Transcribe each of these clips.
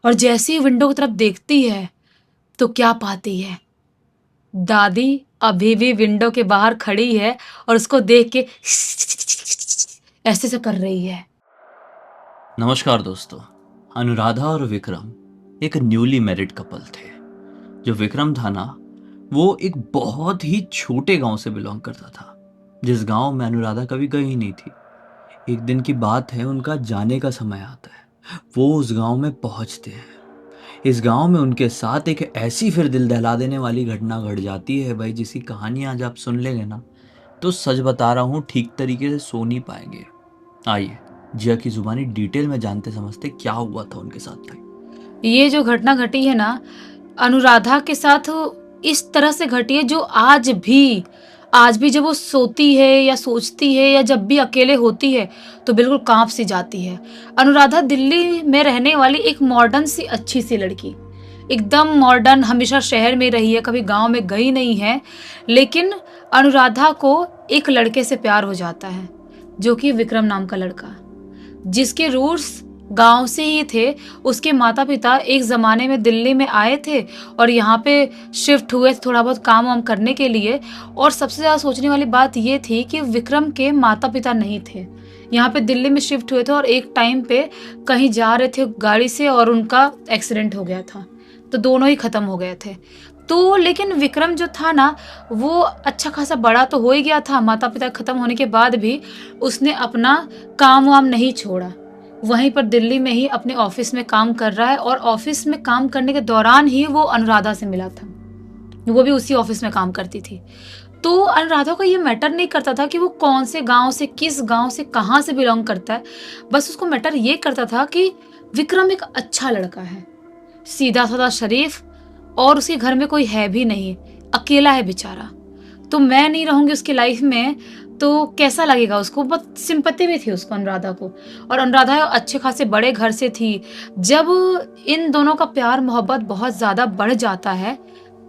और जैसे ही विंडो की तरफ देखती है तो क्या पाती है, दादी अभी भी विंडो के बाहर खड़ी है और उसको देख के ऐसे से कर रही है। नमस्कार दोस्तों। अनुराधा और विक्रम एक न्यूली मैरिड कपल थे। जो विक्रम था ना, वो एक बहुत ही छोटे गांव से बिलोंग करता था, जिस गांव में अनुराधा कभी गई ही नहीं थी। एक दिन की बात है, उनका जाने का समय आता है। वो उस गांव में पहुंचते हैं। इस गांव में उनके साथ एक ऐसी फिर दिल दहला देने वाली घटना घट जाती है भाई, जिसकी कहानी आज आप सुन लेंगे ना, तो सच बता रहा हूँ, ठीक तरीके से सो नहीं पाएंगे। आइए जिया की जुबानी डिटेल में जानते समझते क्या हुआ था उनके साथ भाई। ये जो घटना घटी है ना, अनुराधा के साथ इस तरह से घटी है जो आज भी जब वो सोती है या सोचती है या जब भी अकेले होती है तो बिल्कुल काँप सी जाती है। अनुराधा दिल्ली में रहने वाली एक मॉडर्न सी अच्छी सी लड़की, एकदम मॉडर्न, हमेशा शहर में रही है, कभी गाँव में गई नहीं है। लेकिन अनुराधा को एक लड़के से प्यार हो जाता है, जो कि विक्रम नाम का लड़का, जिसके रूट्स गाँव से ही थे। उसके माता-पिता एक ज़माने में दिल्ली में आए थे और यहाँ पे शिफ्ट हुए थोड़ा बहुत काम-वाम करने के लिए। और सबसे ज़्यादा सोचने वाली बात ये थी कि विक्रम के माता-पिता नहीं थे। यहाँ पे दिल्ली में शिफ्ट हुए थे और एक टाइम पे कहीं जा रहे थे गाड़ी से और उनका एक्सीडेंट हो गया था, तो दोनों ही खत्म हो गए थे। तो लेकिन विक्रम जो था ना, वो अच्छा खासा बड़ा तो हो ही गया था, माता-पिता खत्म होने के बाद भी उसने अपना काम-वाम नहीं छोड़ा। वहीं पर दिल्ली में ही अपने ऑफिस में काम कर रहा है और ऑफिस में काम करने के दौरान ही वो अनुराधा से मिला था। वो भी उसी ऑफिस में काम करती थी। तो अनुराधा को ये मैटर नहीं करता था कि वो कौन से गाँव से, किस गाँव से, कहाँ से बिलॉन्ग करता है। बस उसको मैटर ये करता था कि विक्रम एक अच्छा लड़का है, सीधा-साधा शरीफ, और उसके घर में कोई है भी नहीं, अकेला है बेचारा। तो मैं नहीं रहूँगी उसकी लाइफ में तो कैसा लगेगा उसको। बहुत सिंपैथी भी थी उसको अनुराधा को। और अनुराधा अच्छे खासे बड़े घर से थी। जब इन दोनों का प्यार मोहब्बत बहुत ज़्यादा बढ़ जाता है,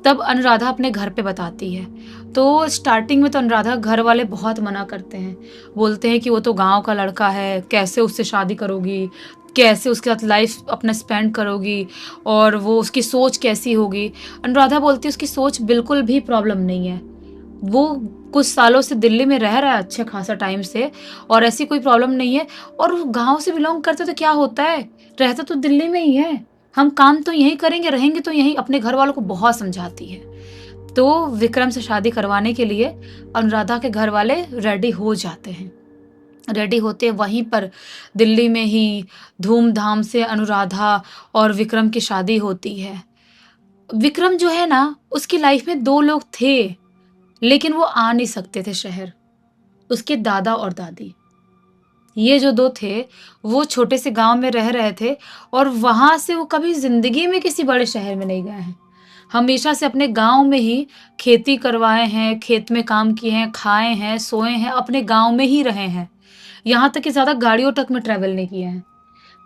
तब अनुराधा अपने घर पे बताती है। तो स्टार्टिंग में तो अनुराधा घर वाले बहुत मना करते हैं। बोलते हैं कि वो तो गाँव का लड़का है, कैसे उससे शादी करोगी? कैसे उसके साथ लाइफ अपना स्पेंड करोगी? और वो उसकी सोच कैसी होगी? अनुराधा बोलती है उसकी सोच बिल्कुल भी प्रॉब्लम नहीं है। वो कुछ सालों से दिल्ली में रह रहा है, अच्छे खासा टाइम से, और ऐसी कोई प्रॉब्लम नहीं है। और वो गाँव से बिलॉन्ग करते तो क्या होता है? रहता तो दिल्ली में ही है। हम काम तो यहीं करेंगे, रहेंगे तो यहीं। अपने घर वालों को बहुत समझाती है। तो विक्रम से शादी करवाने के लिए अनुराधा के घर वाले रेडी हो जाते हैं। रेडी होते वहीं पर दिल्ली में ही धूम-धाम से अनुराधा और विक्रम की शादी होती है। विक्रम जो है ना, उसकी लाइफ में 2 लोग थे, लेकिन वो आ नहीं सकते थे शहर। उसके दादा और दादी, ये जो 2 थे, वो छोटे से गाँव में रह रहे थे और वहाँ से वो कभी ज़िंदगी में किसी बड़े शहर में नहीं गए हैं। हमेशा से अपने गाँव में ही खेती करवाए हैं, खेत में काम किए हैं, खाए हैं, सोए हैं, अपने गाँव में ही रहे हैं। यहाँ तक कि ज़्यादा गाड़ियों तक में ट्रैवल नहीं किए हैं।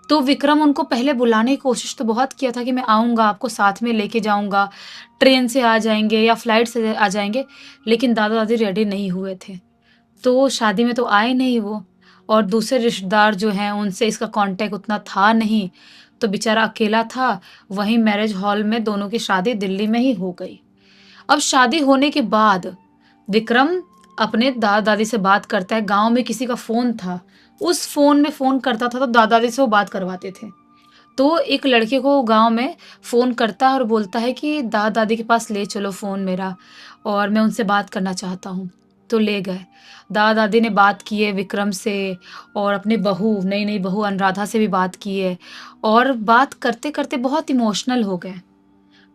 तो विक्रम उनको पहले बुलाने की कोशिश तो बहुत किया था कि मैं आऊँगा, आपको साथ में लेके जाऊँगा, ट्रेन से आ जाएँगे या फ्लाइट से आ जाएँगे, लेकिन दादा-दादी रेडी नहीं हुए थे। तो शादी में तो आए नहीं वो, और दूसरे रिश्तेदार जो हैं उनसे इसका कॉन्टैक्ट उतना था नहीं, तो बेचारा अकेला था। वहीं मैरिज हॉल में दोनों की शादी दिल्ली में ही हो गई। अब शादी होने के बाद विक्रम अपने दादा-दादी से बात करता है। गाँव में किसी का फ़ोन था, उस फ़ोन में फ़ोन करता था तो दादा-दादी से वो बात करवाते थे। तो एक लड़के को गाँव में फ़ोन करता है और बोलता है कि दादा-दादी के पास ले चलो फ़ोन मेरा, और मैं उनसे बात करना चाहता हूँ। तो ले गए। दादा-दादी ने बात की है विक्रम से, और अपनी बहू, नई-नई बहू अनुराधा से भी बात की है, और बात करते-करते बहुत इमोशनल हो गए।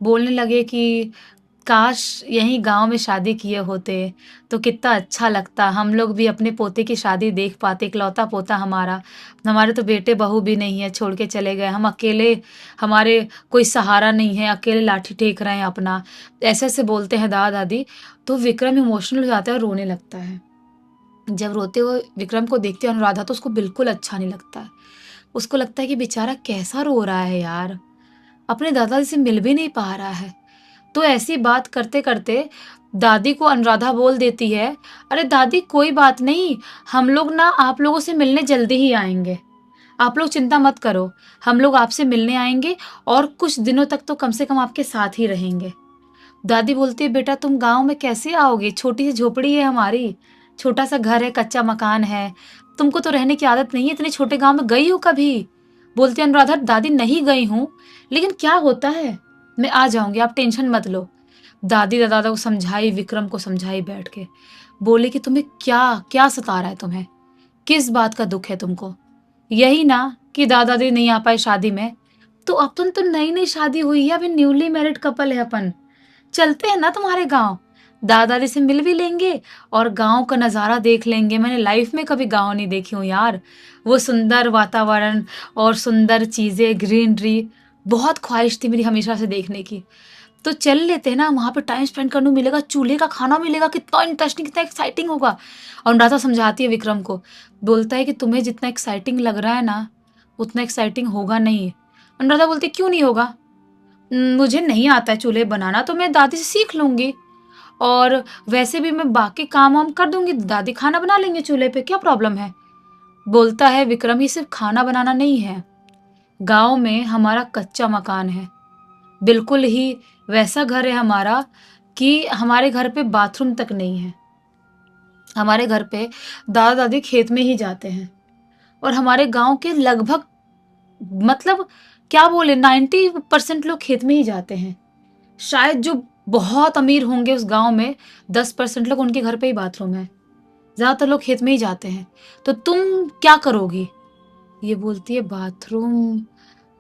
बोलने लगे कि काश यहीं गाँव में शादी किए होते तो कितना अच्छा लगता। हम लोग भी अपने पोते की शादी देख पाते, इकलौता पोता हमारा। हमारे तो बेटे-बहू भी नहीं है, छोड़ के चले गए। हम अकेले, हमारे कोई सहारा नहीं है, अकेले लाठी टेक रहे हैं अपना। ऐसे-ऐसे बोलते हैं दादा-दादी। तो विक्रम इमोशनल हो जाता है और रोने लगता है। जब रोते हुए विक्रम को देखती है अनुराधा तो उसको बिल्कुल अच्छा नहीं लगता है। उसको लगता है कि बेचारा कैसा रो रहा है यार, अपने दादाजी से मिल भी नहीं पा रहा है। तो ऐसी बात करते-करते दादी को अनुराधा बोल देती है, "अरे दादी कोई बात नहीं, हम लोग ना आप लोगों से मिलने जल्दी ही आएँगे। आप लोग चिंता मत करो, हम लोग आपसे मिलने आएंगे और कुछ दिनों तक तो कम से कम आपके साथ ही रहेंगे। दादी बोलती है, बेटा तुम गाँव में कैसे आओगे? छोटी सी झोपड़ी है हमारी, छोटा सा घर है, कच्चा मकान है, तुमको तो रहने की आदत नहीं है, इतने छोटे गाँव में गई हो कभी? बोलती है अनुराधा, दादी नहीं गई हूँ, लेकिन क्या होता है, मैं आ जाऊंगी, आप टेंशन मत लो। दादी दादा को समझाई, विक्रम को समझाई बैठ के, बोले कि तुम्हें क्या क्या सता रहा है, तुम्हें किस बात का दुख है तुमको? यही ना कि दादा दादी नहीं आ पाए शादी में, तो अपन तो नई नई शादी हुई है, अभी न्यूली मैरिड कपल है अपन, चलते हैं ना तुम्हारे गांव, दादा दादी से मिल भी लेंगे और गांव का नज़ारा देख लेंगे। मैंने लाइफ में कभी गांव नहीं देखी हूँ यार, वो सुंदर वातावरण और सुंदर चीज़ें, ग्रीनरी, बहुत ख्वाहिश थी मेरी हमेशा से देखने की। तो चल लेते हैं ना, वहाँ पे टाइम स्पेंड करने को मिलेगा, चूल्हे का खाना मिलेगा, कितना इंटरेस्टिंग, कितना एक्साइटिंग होगा। और अनुराधा समझाती है विक्रम को, बोलता है कि तुम्हें जितना एक्साइटिंग लग रहा है ना, उतना एक्साइटिंग होगा नहीं। अनुराधा बोलती है, क्यों नहीं होगा? मुझे नहीं आता है चूल्हे बनाना, तो मैं दादी से सीख लूंगी, और वैसे भी मैं बाकी काम वाम कर दूंगी, दादी खाना बना लेंगे चूल्हे पे, क्या प्रॉब्लम है? बोलता है विक्रम, ये सिर्फ खाना बनाना नहीं है, गांव में हमारा कच्चा मकान है, बिल्कुल ही वैसा घर है हमारा कि हमारे घर पे बाथरूम तक नहीं है। हमारे घर पे दादा दादी खेत में ही जाते हैं, और हमारे गांव के लगभग, मतलब क्या बोले, 90% लोग खेत में ही जाते हैं। शायद जो बहुत अमीर होंगे उस गांव में, 10% लोग, उनके घर पे ही बाथरूम है, ज्यादातर लोग खेत में ही जाते हैं। तो तुम क्या करोगी? ये बोलती है, बाथरूम?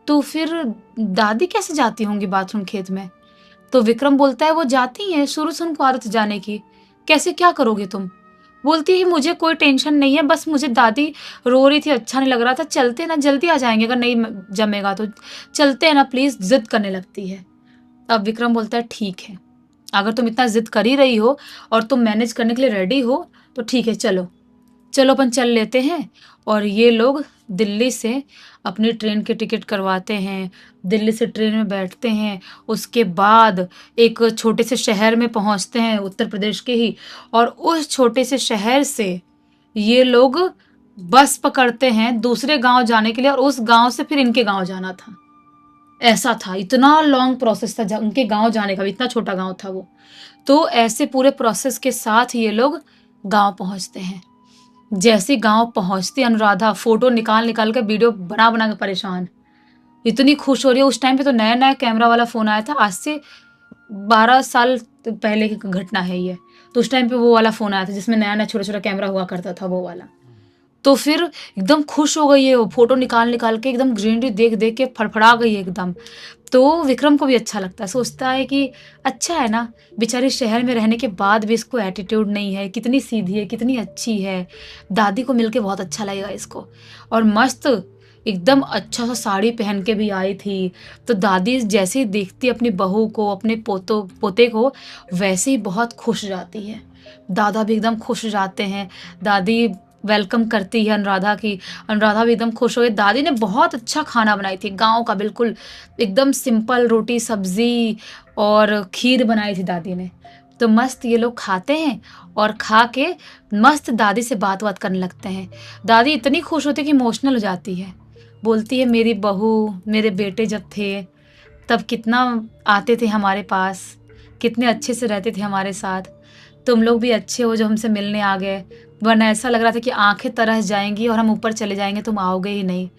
तो फिर दादी कैसे जाती होंगी बाथरूम खेत में? तो विक्रम बोलता है, वो जाती हैं, शुरू से उनको आदत जाने की, कैसे, क्या करोगे तुम? बोलती है, मुझे कोई टेंशन नहीं है, बस मुझे दादी रो रही थी, अच्छा नहीं लग रहा था, चलते हैं ना, जल्दी आ जाएंगे, अगर नहीं जमेगा तो चलते हैं ना प्लीज, जिद करने लगती है। अब विक्रम बोलता है, ठीक है, अगर तुम इतना जिद कर ही रही हो और तुम मैनेज करने के लिए रेडी हो तो ठीक है, चलो चलो अपन चल लेते हैं। और ये लोग दिल्ली से अपनी ट्रेन की टिकट करवाते हैं, दिल्ली से ट्रेन में बैठते हैं, उसके बाद एक छोटे से शहर में पहुंचते हैं, उत्तर प्रदेश के ही, और उस छोटे से शहर से ये लोग बस पकड़ते हैं दूसरे गांव जाने के लिए, और उस गांव से फिर इनके गांव जाना था। ऐसा था, इतना लॉन्ग प्रोसेस था उनके गांव जाने का भी, इतना छोटा गांव था वो। तो ऐसे पूरे प्रोसेस के साथ ये लोग गांव पहुंचते हैं। जैसे गांव पहुंचते अनुराधा फोटो निकाल निकाल के, वीडियो बना बना के परेशान, इतनी खुश हो रही है। उस टाइम पे तो नया नया कैमरा वाला फोन आया था, आज से 12 साल पहले की घटना है ये। तो उस टाइम पे वो वाला फोन आया था जिसमें नया नया छोटा छोटा कैमरा हुआ करता था, वो वाला। तो फिर एकदम खुश हो गई है, वो फोटो निकाल निकाल के एकदम ग्रीनरी देख देख के फड़फड़ा गई है एकदम। तो विक्रम को भी अच्छा लगता है, सोचता है कि अच्छा है ना, बेचारी शहर में रहने के बाद भी इसको एटीट्यूड नहीं है, कितनी सीधी है, कितनी अच्छी है, दादी को मिलके बहुत अच्छा लगेगा इसको। और मस्त एकदम अच्छा सा साड़ी पहन के भी आई थी। तो दादी जैसे ही देखती अपनी बहू को, अपने पोते को, वैसे ही बहुत खुश जाती है। दादा भी एकदम खुश जाते हैं, दादी वेलकम करती है अनुराधा की, अनुराधा भी एकदम खुश हो गई। दादी ने बहुत अच्छा खाना बनाई थी, गांव का बिल्कुल एकदम सिंपल रोटी सब्जी और खीर बनाई थी दादी ने। तो मस्त ये लोग खाते हैं, और खा के मस्त दादी से बात बात करने लगते हैं। दादी इतनी खुश होती है कि इमोशनल हो जाती है, बोलती है, मेरी बहू, मेरे बेटे जब थे तब कितना आते थे हमारे पास, कितने अच्छे से रहते थे हमारे साथ, तुम लोग भी अच्छे हो जो हमसे मिलने आ गए, वरना ऐसा लग रहा था कि आंखें तरस जाएंगी और हम ऊपर चले जाएंगे, तुम आओगे ही नहीं।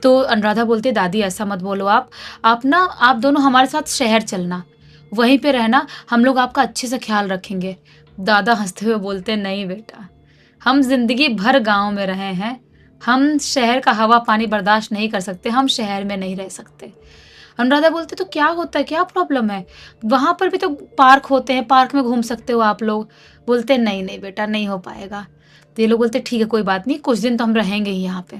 तो अनुराधा बोलती है, दादी ऐसा मत बोलो, आप ना, आप दोनों हमारे साथ शहर चलना, वहीं पे रहना, हम लोग आपका अच्छे से ख्याल रखेंगे। दादा हंसते हुए बोलते हैं, नहीं बेटा, हम जिंदगी भर गांव में रहे हैं, हम शहर का हवा पानी बर्दाश्त नहीं कर सकते, हम शहर में नहीं रह सकते। अनुराधा बोलते, तो क्या होता है, क्या प्रॉब्लम है, वहां पर भी तो पार्क होते हैं, पार्क में घूम सकते हो आप लोग। बोलते, नहीं नहीं बेटा, नहीं हो पाएगा। तो ये लोग बोलते, ठीक है कोई बात नहीं, कुछ दिन तो हम रहेंगे ही यहाँ पे।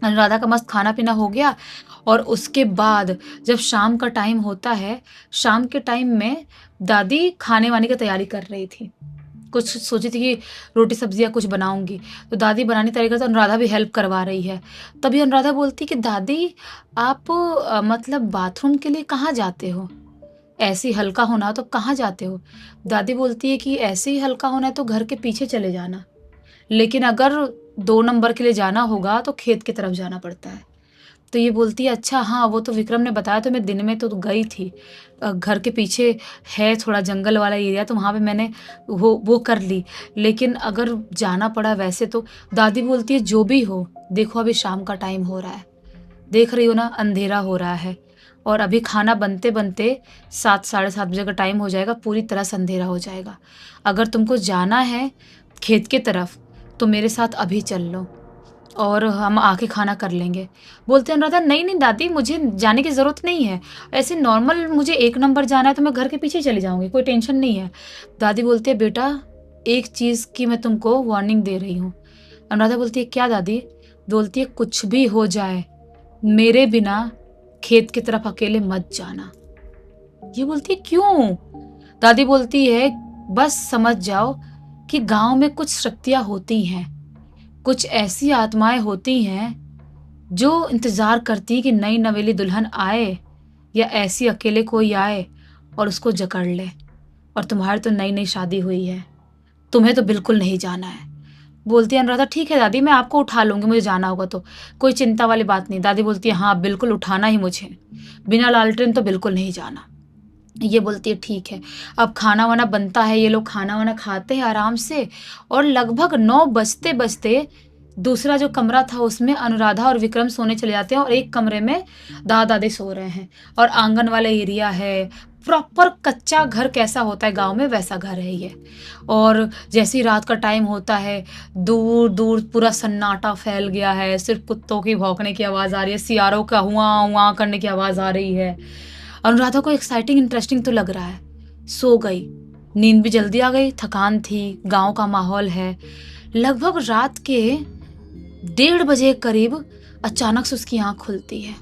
अनुराधा का मस्त खाना पीना हो गया, और उसके बाद जब शाम का टाइम होता है, शाम के टाइम में दादी खाने वाने की तैयारी कर रही थी, कुछ सोची थी कि रोटी सब्जी या कुछ बनाऊंगी, तो दादी बनाने की तैयारी करती, अनुराधा भी हेल्प करवा रही है। तभी अनुराधा बोलती कि दादी आप मतलब बाथरूम के लिए कहाँ जाते हो, ऐसे ही हल्का होना तो कहाँ जाते हो? दादी बोलती है कि ऐसे ही हल्का होना है तो घर के पीछे चले जाना, लेकिन अगर 2 नंबर के लिए जाना होगा तो खेत की तरफ जाना पड़ता है। तो ये बोलती है, अच्छा हाँ, वो तो विक्रम ने बताया, तो मैं दिन में तो गई थी। घर के पीछे है थोड़ा जंगल वाला एरिया, तो वहाँ पे मैंने वो कर ली। लेकिन अगर जाना पड़ा वैसे तो। दादी बोलती है, जो भी हो, देखो अभी शाम का टाइम हो रहा है। देख रही हो ना, अंधेरा हो रहा है और अभी खाना बनते-बनते 7 साढ़े 7 बजे का टाइम हो जाएगा, पूरी तरह से अंधेरा हो जाएगा। अगर तुमको जाना है खेत की तरफ, तो मेरे साथ अभी चल लो और हम आके खाना कर लेंगे। बोलते हैं अनुराधा, नहीं, नहीं दादी, मुझे जाने की ज़रूरत नहीं है। ऐसे नॉर्मल मुझे 1 नंबर जाना है तो मैं घर के पीछे चली जाऊँगी, कोई टेंशन नहीं है। दादी बोलती है, बेटा एक चीज़ की मैं तुमको वार्निंग दे रही हूँ। अनुराधा बोलती है, क्या दादी? बोलती है, कुछ भी हो जाए, मेरे बिना खेत की तरफ अकेले मत जाना। ये बोलती है, क्यों? दादी बोलती है, बस समझ जाओ कि गाँव में कुछ शक्तियाँ होती हैं। कुछ ऐसी आत्माएँ होती हैं जो इंतज़ार करती है कि नई नवेली दुल्हन आए या ऐसी अकेले कोई आए और उसको जकड़ ले। और तुम्हारी तो नई-नई शादी हुई है, तुम्हें तो बिल्कुल नहीं जाना है। बोलती है अनुराधा, ठीक है दादी, मैं आपको उठा लूँगी, मुझे जाना होगा तो, कोई चिंता वाली बात नहीं। दादी बोलती है, हाँ, बिल्कुल उठाना ही मुझे, बिना लालटेन तो बिल्कुल नहीं जाना। ये बोलती है, ठीक है। अब खाना-वाना बनता है, ये लोग खाना-वाना खाते हैं आराम से और लगभग 9 बजते-बजते दूसरा जो कमरा था उसमें अनुराधा और विक्रम सोने चले जाते हैं और एक कमरे में दादा-दादी सो रहे हैं और आंगन वाला एरिया है। प्रॉपर कच्चा घर कैसा होता है गाँव में, वैसा घर है ये। और जैसे ही रात का टाइम होता है, दूर-दूर पूरा सन्नाटा फैल गया है, सिर्फ़ कुत्तों की भौंकने की आवाज़ आ रही है, सियारों का हुआ-हुआ करने की आवाज़ आ रही है। अनुराधा को एक्साइटिंग इंटरेस्टिंग तो लग रहा है। सो गई, नींद भी जल्दी आ गई, थकान थी, गाँव का माहौल है। लगभग रात के 1:30 करीब अचानक से उसकी आँख खुलती है।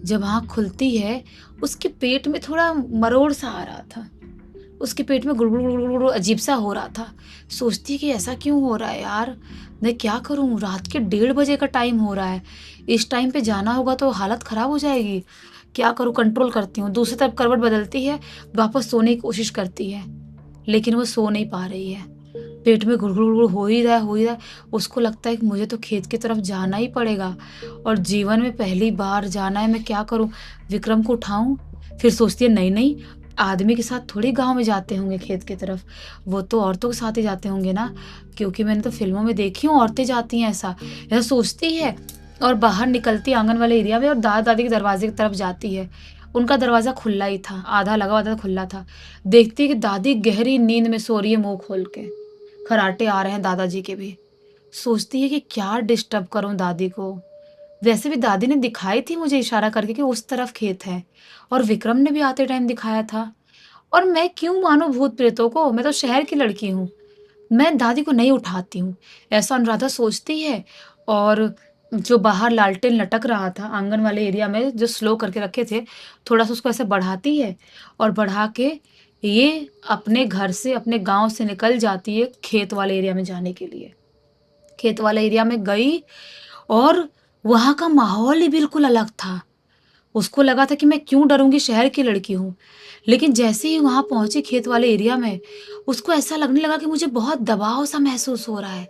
जब आँख खुलती है, उसके पेट में थोड़ा मरोड़ सा आ रहा था। उसके पेट में गुड़गुड़ गुड़गुड़ गुड़गुड़ अजीब सा हो रहा था। सोचती है कि ऐसा क्यों हो रहा है यार? मैं क्या करूँ? रात के 1:30 का टाइम हो रहा है। इस टाइम पे जाना होगा तो हालत खराब हो जाएगी। क्या करूँ? कंट्रोल करती हूँ। दूसरी तरफ करवट बदलती है, वापस सोने की कोशिश करती है, लेकिन वो सो नहीं पा रही है। पेट में गुड़गुड़ गुड़गुड़ हो ही रहा है। उसको लगता है कि मुझे तो खेत की तरफ जाना ही पड़ेगा और जीवन में पहली बार जाना है। मैं क्या करूँ? विक्रम को उठाऊँ? फिर सोचती है, नहीं, नहीं, आदमी के साथ थोड़ी गाँव में जाते होंगे खेत की तरफ, वो तो औरतों के साथ ही जाते होंगे ना, क्योंकि मैंने तो फ़िल्मों में देखी हूँ औरतें जाती हैं ऐसा। ऐसा सोचती है और बाहर निकलती है आंगन वाले एरिया में और दादा-दादी के दरवाज़े की तरफ जाती है। उनका दरवाज़ा खुला ही था, आधा लगा हुआ था, खुला था। देखती है कि दादी गहरी नींद में सो रही है मुँह खोल के। खर्राटे आ रहे हैं दादाजी के भी। सोचती है कि क्या डिस्टर्ब करूँ दादी को। वैसे भी दादी ने दिखाई थी मुझे इशारा करके कि उस तरफ खेत है और विक्रम ने भी आते टाइम दिखाया था। और मैं क्यों मानूँ भूत-प्रेतों को? मैं तो शहर की लड़की हूँ। मैं दादी को नहीं उठाती हूँ, ऐसा अनुराधा सोचती है। और जो बाहर लालटेन लटक रहा था आंगन वाले एरिया में जो स्लो करके रखे थे, थोड़ा-सा उसको ऐसे बढ़ाती है और बढ़ा के ये अपने घर से, अपने गाँव से निकल जाती है खेत वाले एरिया में जाने के लिए। खेत वाले एरिया में गई और वहाँ का माहौल ही बिल्कुल अलग था। उसको लगा था कि मैं क्यों डरूँगी, शहर की लड़की हूँ। लेकिन जैसे ही वहाँ पहुँची खेत वाले एरिया में, उसको ऐसा लगने लगा कि मुझे बहुत दबाव-सा महसूस हो रहा है।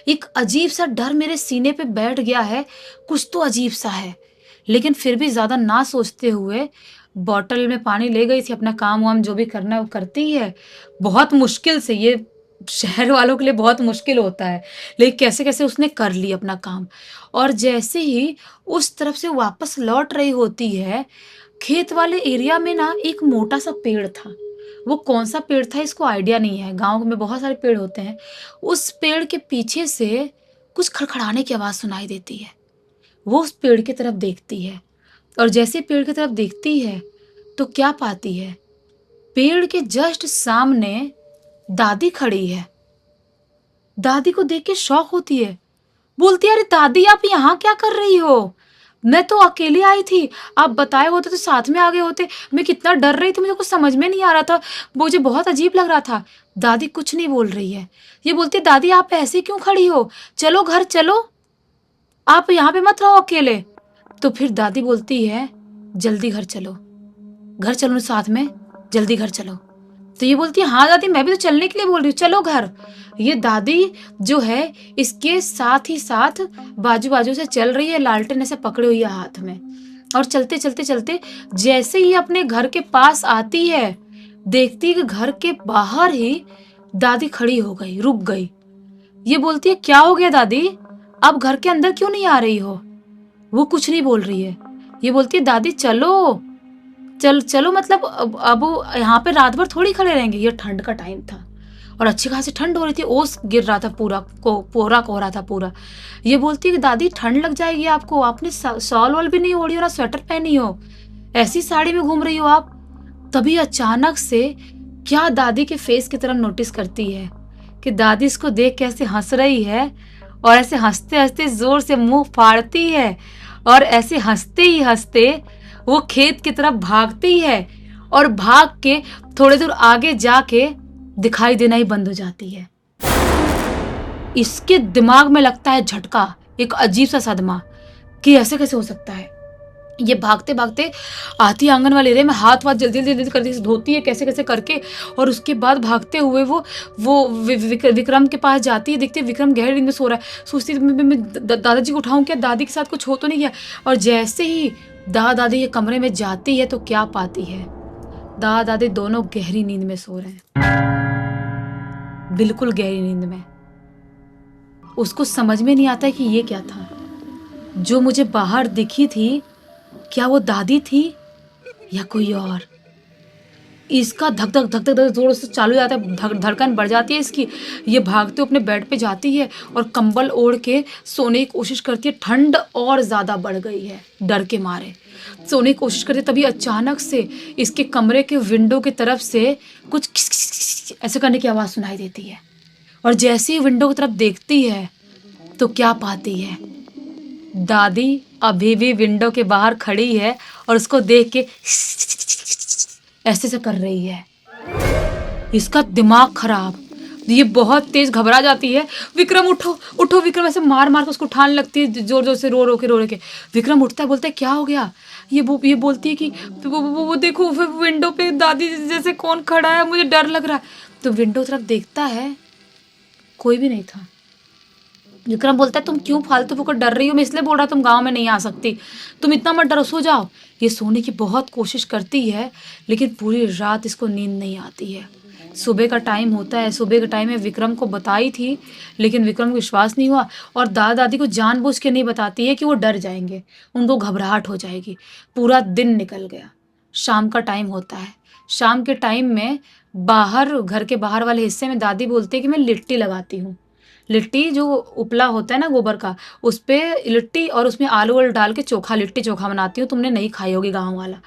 एक अजीब-सा डर मेरे सीने पे बैठ गया है, कुछ तो अजीब-सा है। लेकिन फिर भी ज़्यादा ना सोचते हुए बॉटल में पानी ले गई थी, अपना काम-वाम जो भी करना है वो करती है। बहुत मुश्किल से, ये शहर वालों के लिए बहुत मुश्किल होता है, लेकिन कैसे-कैसे उसने कर ली अपना काम। और जैसे ही उस तरफ से वापस लौट रही होती है, खेत वाले एरिया में ना एक मोटा-सा पेड़ था। वो कौन-सा पेड़ था इसको आइडिया नहीं है, गाँव में बहुत सारे पेड़ होते हैं। उस पेड़ के पीछे से कुछ खड़खड़ाने की आवाज़ सुनाई देती है। वो उस पेड़ की तरफ देखती है और जैसे ही पेड़ की तरफ देखती है, तो क्या पाती है? पेड़ के जस्ट सामने दादी खड़ी है। दादी को देख के शॉक होती है। बोलती है, अरे दादी, आप यहाँ क्या कर रही हो? मैं तो अकेली आई थी, आप बताए होते तो साथ में आ गए होते। मैं कितना डर रही थी, मुझे कुछ समझ में नहीं आ रहा था, मुझे बहुत अजीब लग रहा था। दादी कुछ नहीं बोल रही है। ये बोलती है, दादी आप ऐसे क्यों खड़ी हो? चलो घर चलो, आप यहाँ पे मत रहो अकेले। तो फिर दादी बोलती है, जल्दी घर चलो ना साथ में, जल्दी घर चलो। तो ये बोलती है, हाँ दादी मैं भी तो चलने के लिए बोल रही हूँ, चलो घर। ये दादी जो है इसके साथ ही साथ बाजू बाजू से चल रही है, लालटेन ऐसे पकड़े हुई है हाथ में। और चलते चलते चलते जैसे ही अपने घर के पास आती है, देखती है कि घर के बाहर ही दादी खड़ी हो गई, रुक गई। ये बोलती है, क्या हो गया दादी, आप घर के अंदर क्यों नहीं आ रही हो? वो कुछ नहीं बोल रही है। ये बोलती है, दादी चलो, चलो मतलब अब यहाँ पे रात भर थोड़ी खड़े रहेंगे। ये ठंड का टाइम था और अच्छी खासी ठंड हो रही थी, ओस गिर रहा था, कोहरा कोहरा था पूरा। ये बोलती है कि दादी ठंड लग जाएगी आपको, आपने शॉल वॉल भी नहीं ओढ़ी हो ना स्वेटर पहनी हो, ऐसी साड़ी में घूम रही हो आप। तभी अचानक से क्या दादी के फेस की तरफ नोटिस करती है कि दादी इसको देख के ऐसे हंस रही है और ऐसे हंसते हंसते जोर से मुंह फाड़ती है और ऐसे हंसते ही हंसते वो खेत की तरफ भागती है और भाग के थोड़ी दूर आगे जाके दिखाई देना ही बंद हो जाती है। इसके दिमाग में लगता है झटका, एक अजीब सा सदमा कि ऐसे कैसे हो सकता है। ये भागते भागते आती है आंगन वाले एरिया में, हाथ वाथ जल्दी जल्दी करती धोती है कैसे कैसे करके, और उसके बाद भागते हुए वो विक्रम के पास जाती है। देखती है विक्रम गहरी नींद में सो रहा है। सोचती है मैं दादाजी को उठाऊं क्या, दादी के साथ कुछ हो तो नहीं गया। और जैसे ही दादी के कमरे में जाती है तो क्या पाती है, दादी दोनों गहरी नींद में सो रहे हैं, बिल्कुल गहरी नींद में। उसको समझ में नहीं आता है कि ये क्या था। जो मुझे बाहर दिखी थी, क्या वो दादी थी या कोई और? इसका धक धक धक धक धक जोर से चालू हो जाता है, धड़कन बढ़ जाती है इसकी। ये भागते अपने बेड पे जाती है और कंबल ओढ़ के सोने की कोशिश करती है। ठंड और ज्यादा बढ़ गई है, डर के मारे सोने की कोशिश करती है। तभी अचानक से इसके कमरे के विंडो की तरफ से कुछ खिस खिस खिस ऐसे करने की आवाज सुनाई देती है। और जैसे ही विंडो की तरफ देखती है तो क्या पाती है, दादी अभी भी विंडो के बाहर खड़ी है और उसको देख के ऐसे से कर रही है। इसका दिमाग खराब, ये बहुत तेज घबरा जाती है। विक्रम उठो उठो, विक्रम ऐसे मार मार के उसको उठाने लगती है, जोर जोर से रो रो के। विक्रम उठता है, बोलता है क्या हो गया। ये बोलती है कि वो देखो विंडो पे दादी जैसे कौन खड़ा है, मुझे डर लग रहा है। तो विंडो तरफ देखता है, कोई भी नहीं था। विक्रम बोलता है, तुम क्यों फालतू को डर रही हो, मैं इसलिए बोल रहा तुम गांव में नहीं आ सकती, तुम इतना मत डरो, सो जाओ। ये सोने की बहुत कोशिश करती है लेकिन पूरी रात इसको नींद नहीं आती है। सुबह का टाइम होता है, सुबह के टाइम में विक्रम को बताई थी लेकिन विक्रम को विश्वास नहीं हुआ। और दादी को जानबूझ के नहीं बताती है कि वो डर जाएंगे, उनको घबराहट हो जाएगी। पूरा दिन निकल गया, शाम का टाइम होता है। शाम के टाइम में बाहर, घर के बाहर वाले हिस्से में दादी बोलती है कि मैं लिट्टी लगाती हूँ। लिट्टी जो उपला होता है ना गोबर का, उस पे लिट्टी और उसमें आलू वालू डाल के चोखा, लिट्टी चोखा बनाती हूँ। तुमने नहीं खाई होगी गाँव वाला।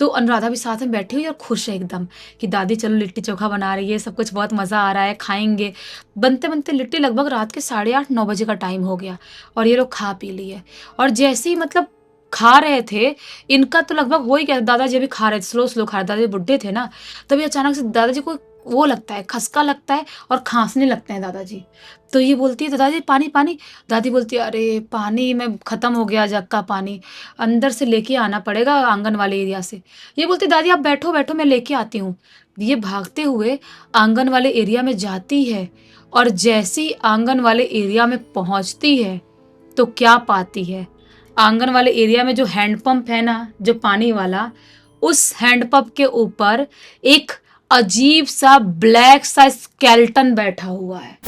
तो अनुराधा भी साथ में बैठी हुई और खुश है एकदम कि दादी चलो लिट्टी चोखा बना रही है, सब कुछ बहुत मज़ा आ रहा है, खाएंगे। बनते बनते लिट्टी लगभग रात के 8:30-9 बजे का टाइम हो गया और ये लोग खा पी लिए। और जैसे ही मतलब खा रहे थे, इनका तो लगभग हो ही गया, दादाजी भी खा रहे थे, स्लो स्लो खा रहे, दादाजी बुढ़े थे ना। तभी अचानक से दादाजी को वो लगता है, खसका लगता है और खांसने लगते हैं दादाजी। तो ये बोलती है, दादाजी पानी पानी। दादी बोलती है, अरे पानी में ख़त्म हो गया जग का पानी, अंदर से लेके आना पड़ेगा आंगन वाले एरिया से। ये बोलती, दादी आप बैठो बैठो, मैं लेके आती हूँ। ये भागते हुए आंगन वाले एरिया में जाती है और जैसे ही आंगन वाले एरिया में पहुँचती है तो क्या पाती है, आंगन वाले एरिया में जो हैंडपंप है ना, जो पानी वाला, उस हैंडपंप के ऊपर एक अजीब सा ब्लैक सा स्केलेटन बैठा हुआ है।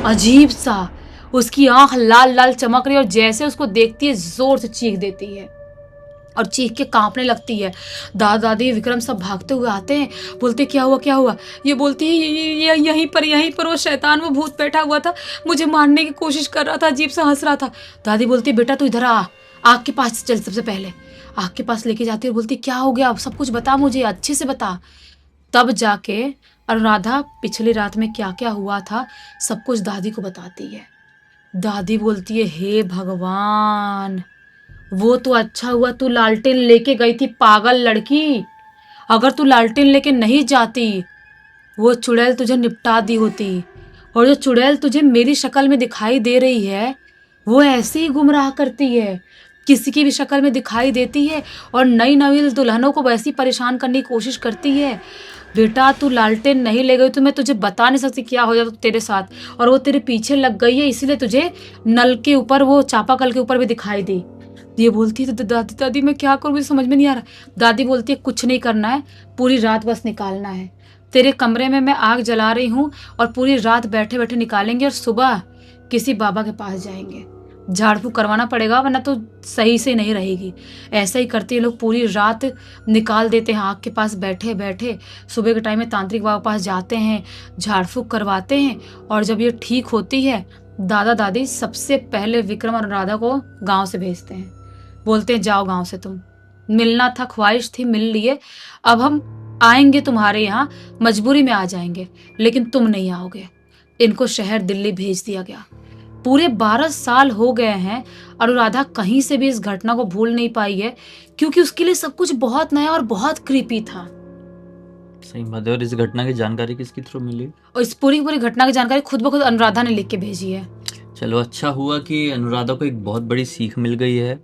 अजीब सा, उसकी आंख लाल लाल चमक रही है और जैसे उसको देखती है जोर से चीख देती है और चीख के कांपने लगती है। दादी विक्रम सब भागते हुए आते हैं, बोलते क्या हुआ क्या हुआ। ये बोलती है, ये यहीं पर वो शैतान, वो भूत बैठा हुआ था, मुझे मारने की कोशिश कर रहा था, अजीब सा हंस रहा था। दादी बोलती है, बेटा तू इधर आ, आग के पास चल। सबसे पहले आग के पास लेके जाती है और बोलती क्या हो गया, सब कुछ बता मुझे, अच्छे से बता। तब जाके अनुराधा पिछली रात में क्या क्या हुआ था सब कुछ दादी को बताती है। दादी बोलती है, हे भगवान, वो तो अच्छा हुआ तू लालटेन लेके गई थी, पागल लड़की। अगर तू लालटेन लेके नहीं जाती, वो चुड़ैल तुझे निपटा दी होती। और जो चुड़ैल तुझे मेरी शक्ल में दिखाई दे रही है, वो ऐसे ही गुमराह करती है, किसी की भी शक्ल में दिखाई देती है और नई नवीन दुल्हनों को वैसी परेशान करने की कोशिश करती है। बेटा तू लालटेन नहीं ले गई तो मैं तुझे बता नहीं सकती क्या हो जाता तेरे साथ, और वो तेरे पीछे लग गई है इसीलिए तुझे नल के ऊपर, वो चापाकल के ऊपर भी दिखाई दी। ये बोलती है तो दादी दादी मैं क्या करूँ, मुझे समझ में नहीं आ रहा। दादी बोलती है कुछ नहीं करना है, पूरी रात बस निकालना है। तेरे कमरे में मैं आग जला रही हूँ और पूरी रात बैठे बैठे निकालेंगे और सुबह किसी बाबा के पास जाएंगे। झाड़ फूक करवाना पड़ेगा वरना तो सही से नहीं रहेगी। ऐसा ही करते ये लोग, पूरी रात निकाल देते हैं आग के पास बैठे बैठे। सुबह के टाइम में तांत्रिक बाबा के पास जाते हैं, झाड़ फूक करवाते हैं, और जब ये ठीक होती है दादा दादी सबसे पहले विक्रम और राधा को गांव से भेजते हैं। बोलते हैं जाओ गांव से, तुम मिलना था, ख्वाहिश थी, मिल लिए, अब हम आएंगे तुम्हारे यहाँ, मजबूरी में आ जाएंगे, लेकिन तुम नहीं आओगे। इनको शहर दिल्ली भेज दिया गया। पूरे 12 साल हो गए हैं, अनुराधा कहीं से भी इस घटना को भूल नहीं पाई है, क्योंकि उसके लिए सब कुछ बहुत नया और बहुत क्रीपी था। सही बात है। और इस घटना की जानकारी किसके थ्रू मिली? और इस पूरी पूरी घटना की जानकारी खुद ब खुद अनुराधा ने लिख के भेजी है। चलो अच्छा हुआ कि अनुराधा को एक बहुत बड़ी सीख मिल गई है।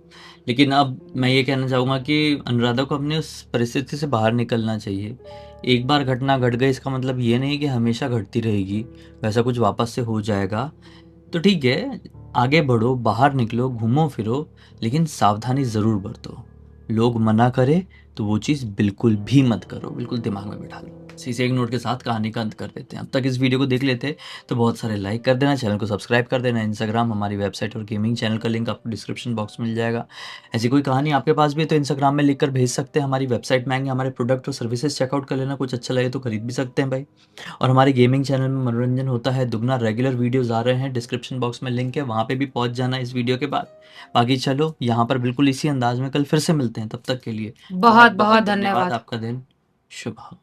लेकिन अब मैं ये कहना चाहूँगा कि अनुराधा को अपने उस परिस्थिति से बाहर निकलना चाहिए। एक बार घटना घट गई इसका मतलब ये नहीं कि हमेशा घटती रहेगी, वैसा कुछ वापस से हो जाएगा। तो ठीक है, आगे बढ़ो, बाहर निकलो, घूमो फिरो, लेकिन सावधानी ज़रूर बरतो। लोग मना करें तो वो चीज़ बिल्कुल भी मत करो, बिल्कुल दिमाग में बिठा लो। इसी से एक नोट के साथ कहानी का अंत कर देते हैं। अब तक इस वीडियो को देख लेते तो बहुत सारे लाइक कर देना, चैनल को सब्सक्राइब कर देना। इंस्टाग्राम, हमारी वेबसाइट और गेमिंग चैनल का लिंक आपको डिस्क्रिप्शन बॉक्स में मिल जाएगा। ऐसी कोई कहानी आपके पास भी है तो इंस्टाग्राम में लिख कर भेज सकते हैं। हमारी वेबसाइट में आएंगे, हमारे प्रोडक्ट और सर्विसेज चेकआउट कर लेना, कुछ अच्छा लगे तो खरीद भी सकते हैं भाई। और हमारे गेमिंग चैनल में मनोरंजन होता है दुगना, रेगुलर वीडियोस आ रहे हैं, डिस्क्रिप्शन बॉक्स में लिंक है, वहाँ पे भी पहुँच जाना इस वीडियो के बाद। बाकी चलो यहाँ पर बिल्कुल इसी अंदाज में कल फिर से मिलते हैं, तब तक के लिए बहुत बहुत धन्यवाद। आपका दिन शुभ हो।